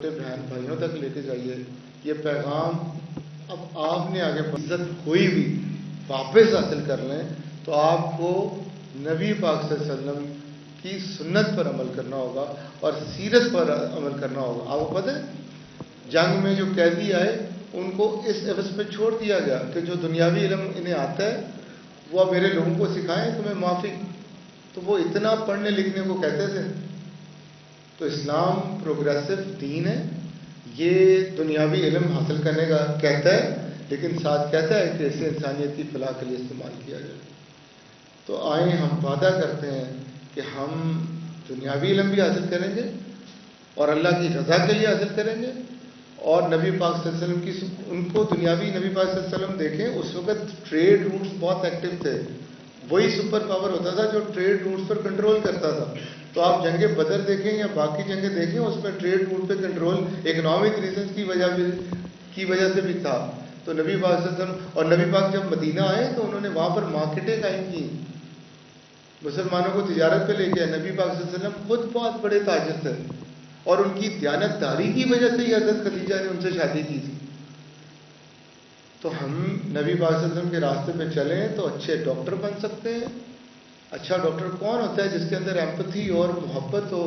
बहन भाइयों तक लेके जाइए ये पैगाम। अब आपने आगे इज्जत कोई भी वापस हासिल कर लें तो आपको नबी पाक सल्लल्लाहु अलैहि वसल्लम की सुन्नत पर अमल करना होगा और सीरत पर अमल करना होगा। आपको पता है जंग में जो कैदी आए उनको इस एवज पे छोड़ दिया गया कि जो दुनियावी इल्म इन्हें आता है वो आप मेरे लोगों को सिखाएं तुम्हें माफ़ी। तो वो इतना पढ़ने लिखने को कहते थे। तो इस्लाम प्रोग्रेसिव दीन है, ये दुनियावी इल्म हासिल करने का कहता है लेकिन साथ कहता है कि इसे इंसानियत की फलाह के लिए इस्तेमाल किया जाए। तो आए हम वादा करते हैं कि हम दुनियावी इल्म भी हासिल करेंगे और अल्लाह की रज़ा के लिए हासिल करेंगे। और नबी पाक सल्लल्लाहु अलैहि वसल्लम की उनको दुनियावी नबी पाक सल्लल्लाहु अलैहि वसल्लम देखें उस वक़्त ट्रेड रूट्स बहुत एक्टिव थे। वही सुपर पावर होता था जो ट्रेड रूट्स पर कंट्रोल करता था। तो आप जंगे बदर देखें या बाकी जंगे देखें उसमें ट्रेड रूट पे कंट्रोल इकोनॉमिक रीजन की वजह से भी था। तो नबी पाक सल्लल्लाहु अलैहि वसल्लम और नबी पाक जब मदीना आए तो उन्होंने वहाँ पर मार्केटें कायम की, मुसलमानों को तिजारत पे लेके आए। नबी पाक सल्लल्लाहु अलैहि वसल्लम खुद बहुत बड़े ताजिर थे और उनकी दयानतदारी की वजह से ही हज़रत खदीजा ने उनसे शादी की थी। तो हम नबी पाक सल्लल्लाहु अलैहि वसल्लम के रास्ते पे चलें तो अच्छे डॉक्टर बन सकते हैं। अच्छा डॉक्टर कौन होता है? जिसके अंदर एम्पथी और मोहब्बत हो।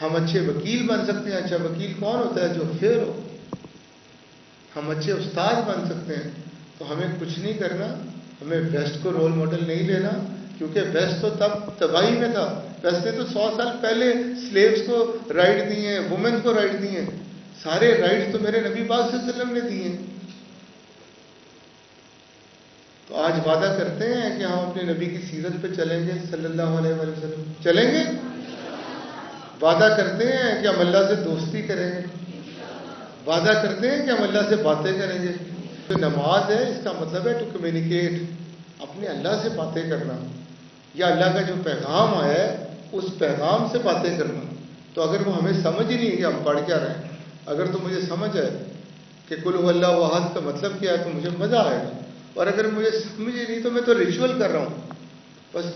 हम अच्छे वकील बन सकते हैं। अच्छा वकील कौन होता है? जो फेयर हो। हम अच्छे उस्ताद बन सकते हैं। तो हमें कुछ नहीं करना, हमें वेस्ट को रोल मॉडल नहीं लेना क्योंकि वेस्ट तो तब तबाही में था। वेस्ट ने तो 100 साल पहले स्लेव्स को राइट दिए हैं, वुमेन को राइट दिए हैं। सारे राइट्स तो मेरे नबी पाक सल्लल्लाहु अलैहि वसल्लम ने दिए हैं। तो आज वादा करते हैं कि हम अपने नबी की सीरत पे चलेंगे सल्लल्लाहु अलैहि वसल्लम। चलेंगे? वादा करते हैं कि हम अल्लाह से दोस्ती करेंगे। वादा करते हैं कि हम अल्लाह से बातें करेंगे। तो नमाज है इसका मतलब है टू कम्युनिकेट, अपने अल्लाह से बातें करना या अल्लाह का जो पैगाम आया है उस पैगाम से बातें करना। तो अगर वो हमें समझ ही नहीं है कि हम पढ़ क्या रहे हैं, अगर तो मुझे समझ है कि कुल हु अल्लाहु अहद का मतलब क्या है तो मुझे मज़ा आएगा। और अगर मुझे समझ ही नहीं तो मैं तो रिचुअल कर रहा हूँ, बस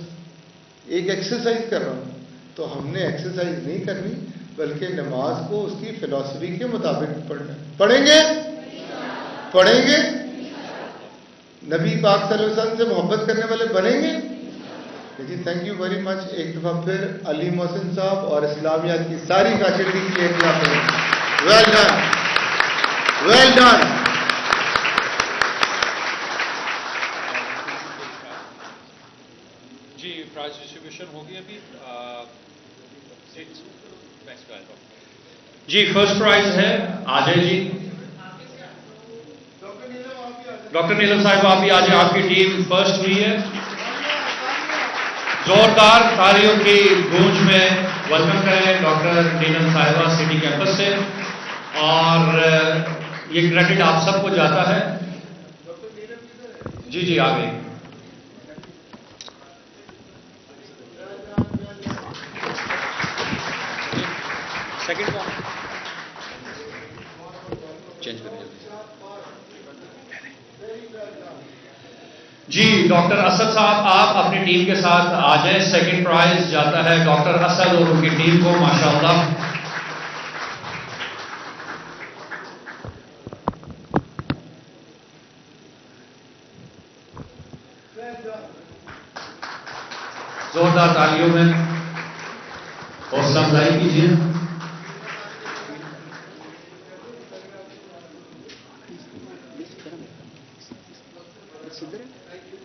एक एक्सरसाइज कर रहा हूँ। तो हमने एक्सरसाइज नहीं करनी बल्कि नमाज को उसकी फिलॉसफी के मुताबिक पढ़ना। पढ़ेंगे? पढ़ेंगे? नबी पाक सल्लल्लाहु अलैहि वसल्लम से मोहब्बत करने वाले बनेंगे? जी थैंक यू वेरी मच। एक दफ़ा फिर अली मोहसिन साहब और इस्लामियात की सारी फैकल्टी की एक वेल डन, वेल डन। जी प्राइज डिस्ट्रीब्यूशन होगी अभी। जी फर्स्ट प्राइज है अजय जी। डॉक्टर नीलम साहिब आप भी आज आपकी टीम फर्स्ट हुई है। जोरदार तालियों की गूंज में वेलकम करें डॉक्टर नीलम साहिबा सिटी कैंपस से। और ये क्रेडिट आप सबको जाता है। जी जी आ गई। सेकंड कौन चेंज करें जी। डॉक्टर असद साहब आप अपनी टीम के साथ आ जाएं। सेकंड प्राइज जाता है डॉक्टर असद और उनकी टीम को। माशाअल्लाह। जोरदार तालियों में हौसला अफजाई कीजिए।